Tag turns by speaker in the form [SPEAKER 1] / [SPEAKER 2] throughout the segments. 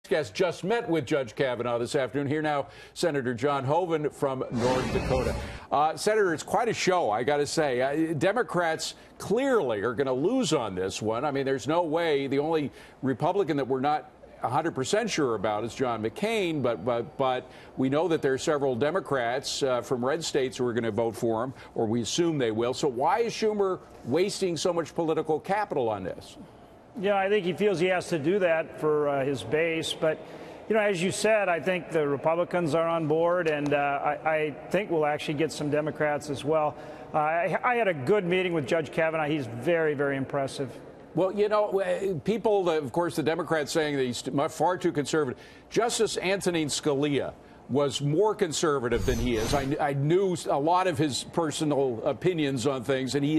[SPEAKER 1] Guest just met with Judge Kavanaugh this afternoon. Here now, Senator John Hoeven from North Dakota. Senator, it's quite a show, I got to say. Democrats clearly are going to lose on this one. I mean, there's no way. The only Republican that we're not 100% sure about is John McCain, but we know that there are several Democrats from red states who are going to vote for him, or we assume they will. So why is Schumer wasting so much political capital on this?
[SPEAKER 2] Yeah, I think he feels he has to do that for his base. But, you know, as you said, I think the Republicans are on board, and I think we'll actually get some Democrats as well. I had a good meeting with Judge Kavanaugh. He's very, very impressive.
[SPEAKER 1] Well, you know, people, of course, the Democrats saying that he's far too conservative. Justice Antonin Scalia was more conservative than he is. I knew a lot of his personal opinions on things, and he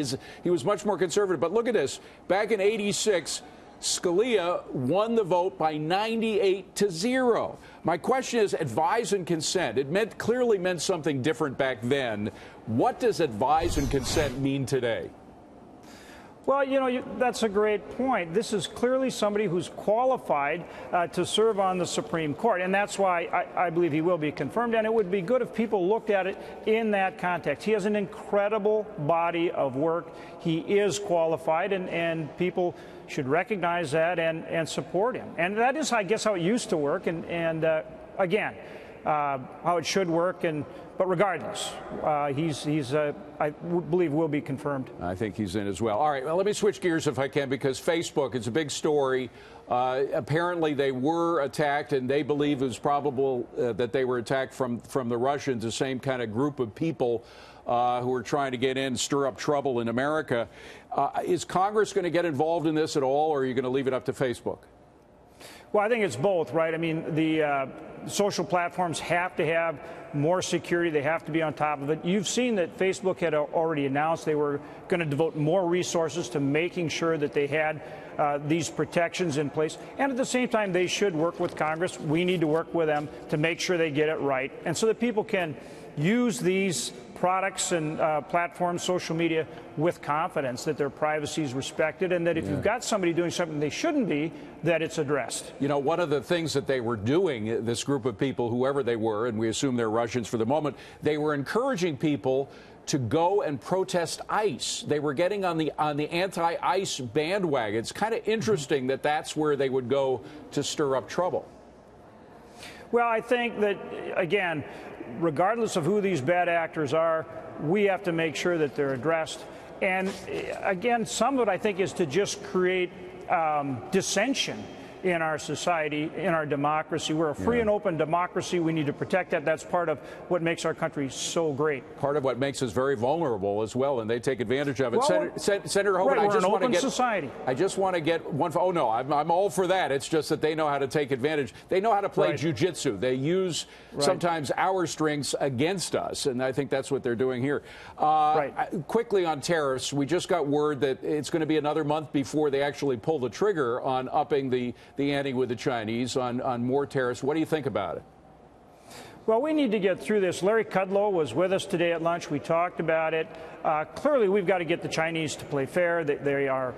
[SPEAKER 1] was much more conservative. But look at this. Back in '86, Scalia won the vote by 98-0. My question is advise and consent. It clearly meant something different back then. What does advise and consent mean today?
[SPEAKER 2] Well, you know, that's a great point. This is clearly somebody who's qualified to serve on the Supreme Court, and that's why I believe he will be confirmed. And it would be good if people looked at it in that context. He has an incredible body of work. He is qualified, and people should recognize that and support him. And that is, I guess, how it used to work, and again, how it should work. But regardless, I believe will be confirmed.
[SPEAKER 1] I think he's in as well. All right, well, let me switch gears if I can, because Facebook, it's a big story. Apparently they were attacked, and they believe it was probable that they were attacked from the Russians, the same kind of group of people who are trying to get in and stir up trouble in America. Is Congress going to get involved in this at all, or are you going to leave it up to Facebook?
[SPEAKER 2] Well, I think it's both, right? I mean, the social platforms have to have more security. They have to be on top of it. You've seen that Facebook had already announced they were going to devote more resources to making sure that they had these protections in place. And at the same time, they should work with Congress. We need to work with them to make sure they get it right, and so that people can use these products and platforms, social media, with confidence that their privacy is respected, and that if you've got somebody doing something they shouldn't be, that it's addressed. You
[SPEAKER 1] know, one of the things that they were doing, this group of people, whoever they were, and we assume they're Russians for the moment, they were encouraging people to go and protest ICE. They were getting on the anti-ICE bandwagon. It's kind of interesting that that's where they would go to stir up trouble.
[SPEAKER 2] Well, I think that, again, regardless of who these bad actors are, we have to make sure that they're addressed. And again, some of it, I think, is to just create dissension in our society, in our democracy. We're a free and open democracy. We need to protect that. That's part of what makes our country so great.
[SPEAKER 1] Part of what makes us very vulnerable as well, and they take advantage of it. Well, Senator Hoeven,
[SPEAKER 2] right, we're an open society.
[SPEAKER 1] I just want to get one. Oh no, I'm all for that. It's just that they know how to take advantage. They know how to play jujitsu. They use sometimes our strengths against us, and I think that's what they're doing here. Quickly on tariffs, we just got word that it's going to be another month before they actually pull the trigger on upping the ante with the Chinese on more tariffs. What do you think about it?
[SPEAKER 2] Well, we need to get through this. Larry Kudlow was with us today at lunch. We talked about it. Clearly, we've got to get the Chinese to play fair. They are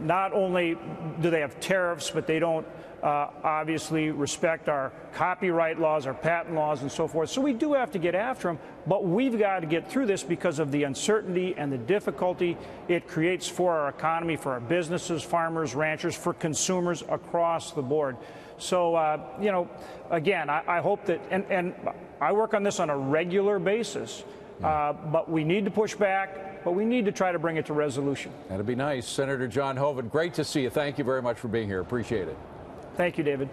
[SPEAKER 2] not only do they have tariffs, but they don't obviously respect our copyright laws, our patent laws, and so forth. So we do have to get after them, but we've got to get through this because of the uncertainty and the difficulty it creates for our economy, for our businesses, farmers, ranchers, for consumers across the board. So, you know, again, I hope that, and I work on this on a regular basis, but we need to push back, but we need to try to bring it to resolution.
[SPEAKER 1] That'd be nice. Senator John Hoeven, great to see you. Thank you very much for being here. Appreciate it.
[SPEAKER 2] Thank you, David.